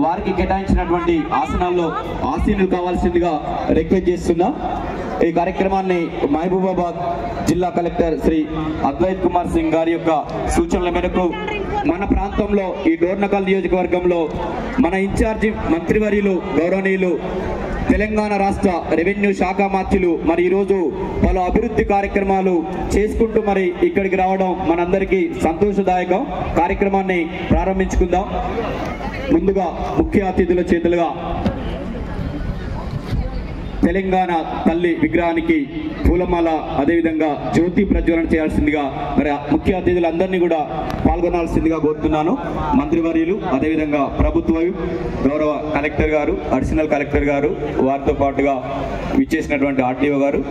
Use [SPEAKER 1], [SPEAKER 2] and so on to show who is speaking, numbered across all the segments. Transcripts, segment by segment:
[SPEAKER 1] వారికి కేటాయించినటువంటి ఆసనాల్లో ఆసీనులు కావాల్సిందిగా రిక్వెస్ట్ చేస్తున్నా। ఈ కార్యక్రమాన్ని మహబూబాబాద్ జిల్లా కలెక్టర్ శ్రీ అద్వైత్ కుమార్ సింగ్ గారి యొక్క సూచనల మేరకు మన ప్రాంతంలో ఈ డోర్నకల్ నియోజకవర్గంలో మన ఇన్ఛార్జి మంత్రివర్యులు గౌరవనీయులు తెలంగాణ రాష్ట్ర రెవెన్యూ శాఖ మంత్రులు మరి ఈరోజు పలు అభివృద్ధి కార్యక్రమాలు చేసుకుంటూ మరి ఇక్కడికి రావడం మనందరికీ సంతోషదాయకం। కార్యక్రమాన్ని ప్రారంభించుకుందాం। ముందుగా ముఖ్య అతిథుల చేతులుగా తెలంగాణ తల్లి విగ్రహానికి పూలమాల అదేవిధంగా జ్యోతి ప్రజ్వలన చేయాల్సిందిగా మరి ముఖ్య అతిథులందరినీ కూడా పాల్గొనాల్సిందిగా కోరుతున్నాను। మంత్రివర్యులు అదేవిధంగా ప్రభుత్వ గౌరవ కలెక్టర్ గారు, అడిషనల్ కలెక్టర్ గారు, వారితో పాటుగా విచ్చేసినటువంటి ఆర్టీఓ గారు,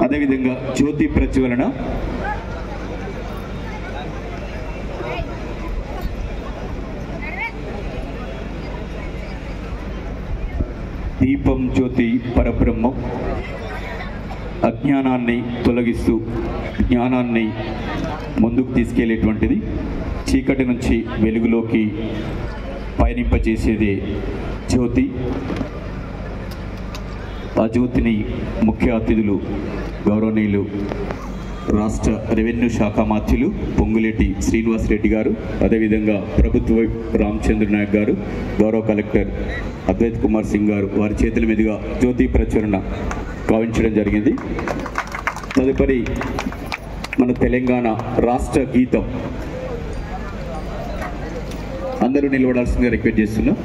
[SPEAKER 1] అదేవిధంగా జ్యోతి ప్రజ్వలన దీపం జ్యోతి పరబ్రహ్మం అజ్ఞానాన్ని తొలగిస్తూ జ్ఞానాన్ని ముందుకు తీసుకెళ్లేటువంటిది, చీకటి నుంచి వెలుగులోకి పయనింపజేసేదే జ్యోతి। ఆ జ్యోతిని ముఖ్య అతిథులు గౌరవనీయులు రాష్ట్ర రెవెన్యూ శాఖ మంత్రులు పొంగులేటి శ్రీనివాసరెడ్డి గారు, అదేవిధంగా ప్రభుత్వ రామచంద్ర నాయక్ గారు, గౌరవ కలెక్టర్ అద్వైత్ కుమార్ సింగ్ గారు వారి చేతుల మీదుగా జ్యోతి ప్రచురణ గావించడం జరిగింది। తదుపరి మన తెలంగాణ రాష్ట్ర గీతం అందరూ నిలబడాల్సిందిగా రిక్వెస్ట్ చేస్తున్నాం।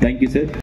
[SPEAKER 1] Thank you, sir.